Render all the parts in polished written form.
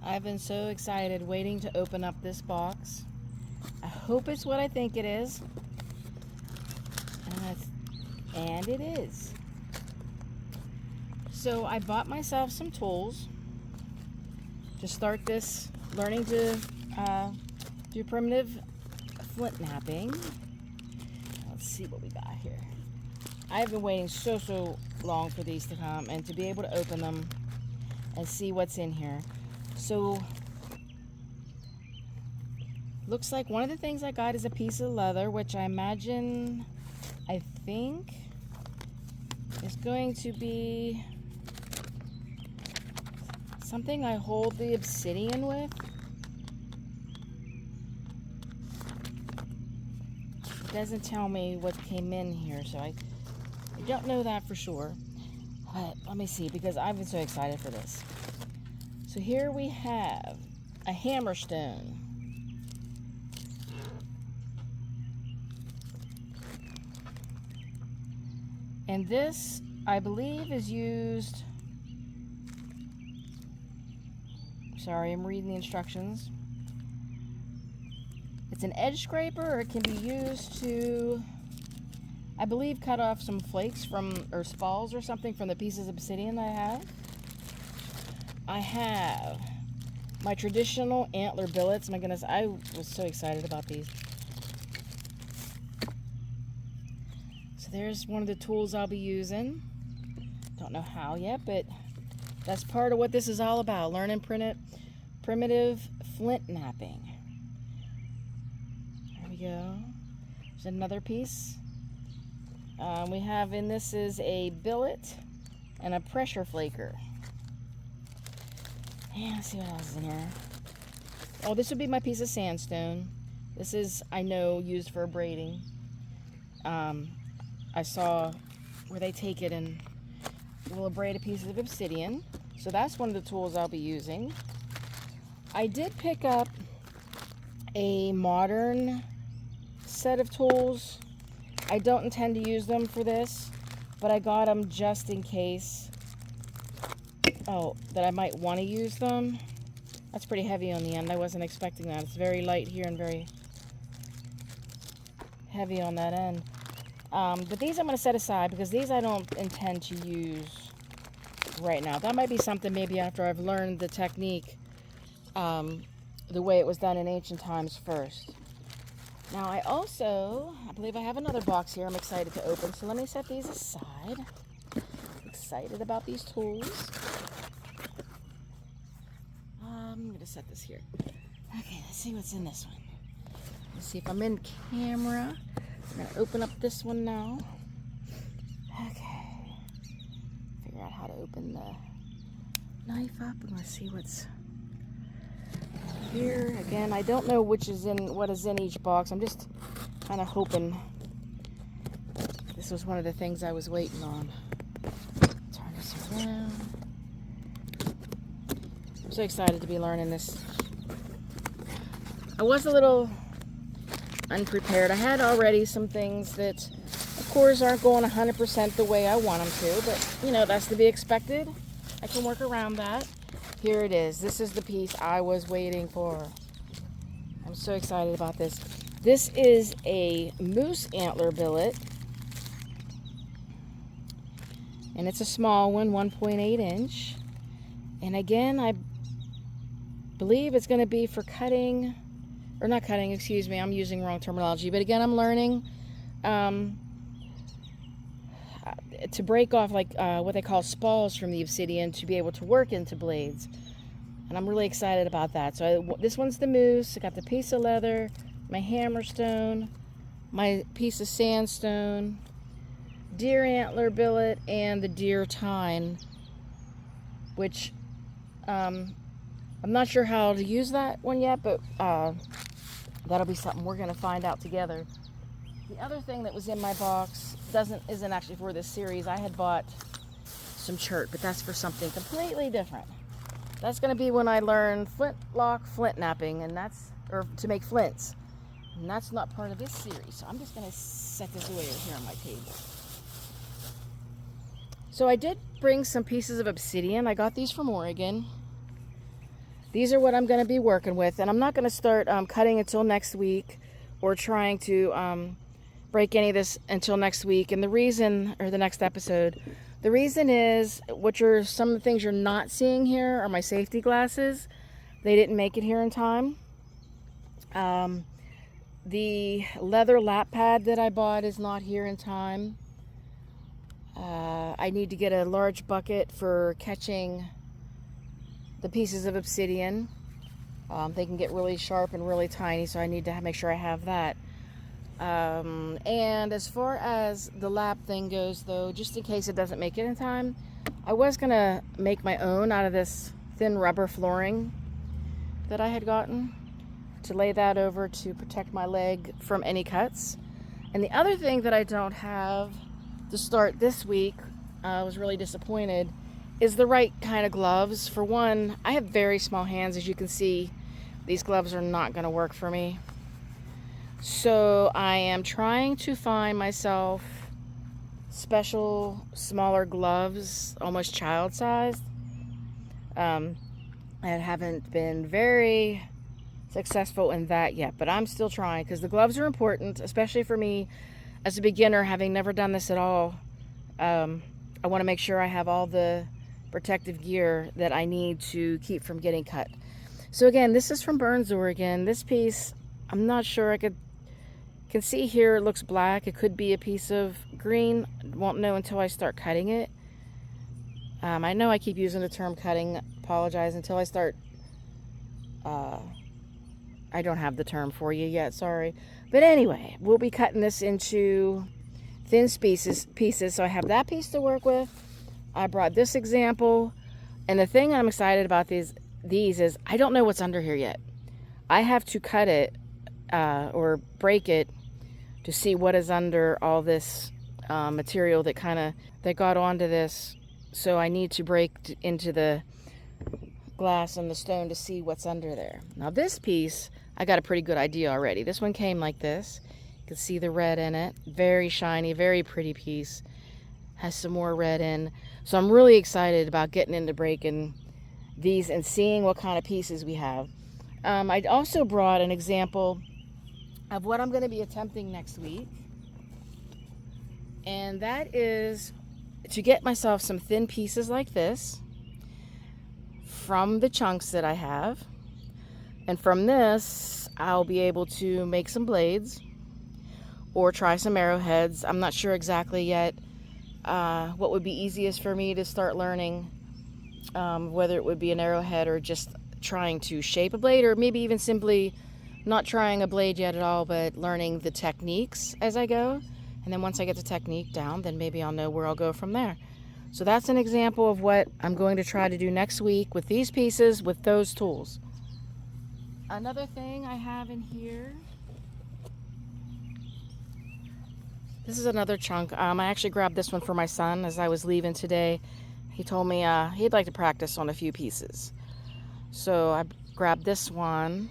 I've been so excited waiting to open up this box. I hope it's what I think it is. And it is. So I bought myself some tools to start this learning to do primitive flintknapping. Let's see what we got here. I've been waiting so long for these to come and to be able to open them and see what's in here. So looks like one of the things I got is a piece of leather, which I think is going to be something I hold the obsidian with. It doesn't tell me what came in here, so I don't know that for sure. But let me see, because I've been so excited for this. So here we have a hammerstone. And this, I believe, is used... Sorry, I'm reading the instructions. It's an edge scraper, or it can be used to, I believe, cut off some flakes from, or spalls or something from the pieces of obsidian I have. I have my traditional antler billets. My goodness, I was so excited about these. So there's one of the tools I'll be using. Don't know how yet, but that's part of what this is all about. Learning primitive flintknapping. There we go. There's another piece. We have in this is a billet and a pressure flaker. And let's see what else is in here. Oh, this would be my piece of sandstone. This is, I know, used for braiding. I saw where they take it and will braid a piece of obsidian. So that's one of the tools I'll be using. I did pick up a modern set of tools. I don't intend to use them for this, but I got them just in case. That I might want to use them. That's pretty heavy on the end. I wasn't expecting that. It's very light here and very heavy on that end. But these I'm going to set aside because these I don't intend to use right now. That might be something maybe after I've learned the technique the way it was done in ancient times first. Now I believe I have another box here I'm excited to open, so let me set these aside. Excited about these tools. I'm going to set this here. Okay, let's see what's in this one. Let's see if I'm in camera. I'm going to open up this one now. Okay. Figure out how to open the knife up and let's see what's here. Again, I don't know what is in each box. I'm just kind of hoping this was one of the things I was waiting on. Turn this around. I'm so excited to be learning this. I was a little unprepared. I had already some things that, of course, aren't going 100% the way I want them to, but, you know, that's to be expected. I can work around that. Here it is. This is the piece I was waiting for. I'm so excited about this. This is a moose antler billet. And it's a small one, 1.8 inch. And again, I believe it's going to be for cutting, or not cutting, excuse me, I'm using wrong terminology. But again, I'm learning to break off like what they call spalls from the obsidian to be able to work into blades. And I'm really excited about that. So this one's the moose. I got the piece of leather, my hammerstone, my piece of sandstone, deer antler billet, and the deer tine, which I'm not sure how to use that one yet, but that'll be something we're going to find out together. The other thing that was in my box isn't actually for this series. I had bought some chert, but that's for something completely different. That's going to be when I learn flintlock flintknapping, and or to make flints. And that's not part of this series, so I'm just going to set this away here on my table. So I did bring some pieces of obsidian. I got these from Oregon. these are what I'm going to be working with. And I'm not going to start cutting until next week, or trying to break any of this until next week. And the reason, or the next episode, the reason is, some of the things you're not seeing here are my safety glasses. They didn't make it here in time. The leather lap pad that I bought is not here in time. I need to get a large bucket for catching the pieces of obsidian. They can get really sharp and really tiny, so I need to make sure I have that. And as far as the lap thing goes, though, just in case it doesn't make it in time, I was going to make my own out of this thin rubber flooring that I had gotten, to lay that over to protect my leg from any cuts. And the other thing that I don't have to start this week, I was really disappointed, is the right kind of gloves. For one, I have very small hands. As you can see, these gloves are not going to work for me. So I am trying to find myself special, smaller gloves, almost child-sized. I haven't been very successful in that yet, but I'm still trying, because the gloves are important, especially for me as a beginner, having never done this at all. I want to make sure I have all the protective gear that I need to keep from getting cut. So again, this is from Burns, Oregon. This piece, I'm not sure. I can see here it looks black. It could be a piece of green. Won't know until I start cutting it. I know I keep using the term cutting. Apologize until I start. I don't have the term for you yet, sorry. But anyway, we'll be cutting this into thin pieces. So I have that piece to work with. I brought this example. And the thing I'm excited about these is I don't know what's under here yet. I have to cut it or break it to see what is under all this material that got onto this. So I need to break into the glass and the stone to see what's under there. Now this piece, I got a pretty good idea already. This one came like this. You can see the red in it. Very shiny, very pretty piece. Has some more red in. So I'm really excited about getting into breaking these and seeing what kind of pieces we have. I also brought an example of what I'm going to be attempting next week. And that is to get myself some thin pieces like this from the chunks that I have. And from this, I'll be able to make some blades or try some arrowheads. I'm not sure exactly yet what would be easiest for me to start learning, whether it would be an arrowhead or just trying to shape a blade, or maybe even simply not trying a blade yet at all, but learning the techniques as I go. And then once I get the technique down, then maybe I'll know where I'll go from there. So that's an example of what I'm going to try to do next week with these pieces, with those tools. Another thing I have in here, this is another chunk. I actually grabbed this one for my son as I was leaving today. He told me he'd like to practice on a few pieces. So I grabbed this one.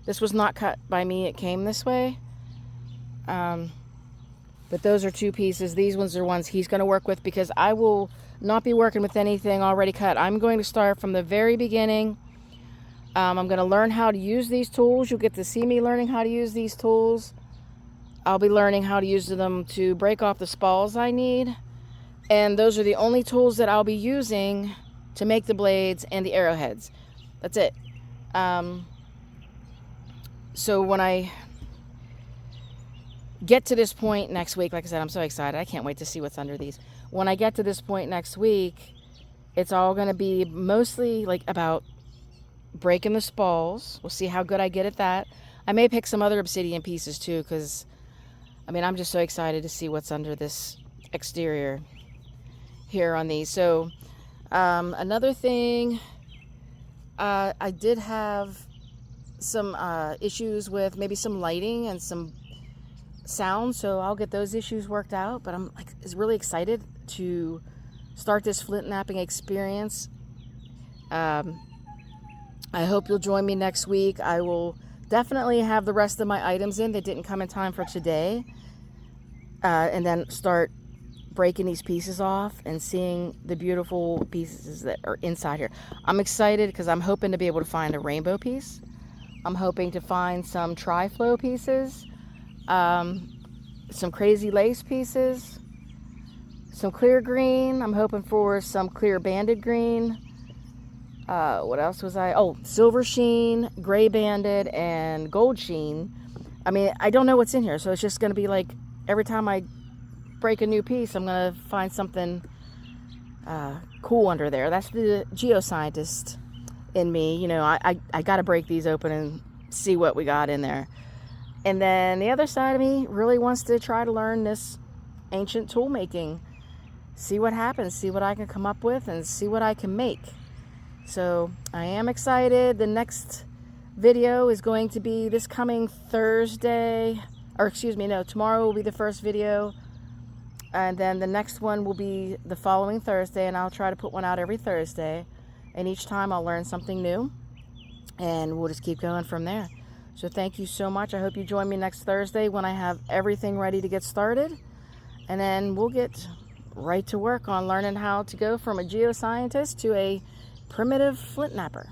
This was not cut by me, it came this way. But those are two pieces. These ones are ones he's going to work with, because I will not be working with anything already cut. I'm going to start from the very beginning. I'm going to learn how to use these tools. You'll get to see me learning how to use these tools. I'll be learning how to use them to break off the spalls I need. And those are the only tools that I'll be using to make the blades and the arrowheads. That's it. So when I get to this point next week, like I said, I'm so excited. I can't wait to see what's under these. When I get to this point next week, it's all going to be mostly like about breaking the spalls. We'll see how good I get at that. I may pick some other obsidian pieces too, because I mean, I'm just so excited to see what's under this exterior here on these. So another thing, I did have some issues with maybe some lighting and some sound, so I'll get those issues worked out. But I'm really excited to start this flint knapping experience. I hope you'll join me next week. I will definitely have the rest of my items in that didn't come in time for today, and then start breaking these pieces off and seeing the beautiful pieces that are inside here. I'm excited because I'm hoping to be able to find a rainbow piece. I'm hoping to find some tri-flow pieces, some crazy lace pieces, some clear green. I'm hoping for some clear banded green. What else was I? Oh, silver sheen, gray banded, and gold sheen. I mean, I don't know what's in here, so it's just going to be like every time I break a new piece, I'm going to find something cool under there. That's the geoscientist in me. You know, I got to break these open and see what we got in there. And then the other side of me really wants to try to learn this ancient tool making. See what happens, see what I can come up with, and see what I can make. So I am excited. The next video is going to be this coming Thursday, or excuse me, no, tomorrow will be the first video, and then the next one will be the following Thursday, and I'll try to put one out every Thursday, and each time I'll learn something new, and we'll just keep going from there. So thank you so much. I hope you join me next Thursday when I have everything ready to get started, and then we'll get right to work on learning how to go from a geoscientist to a primitive flint napper.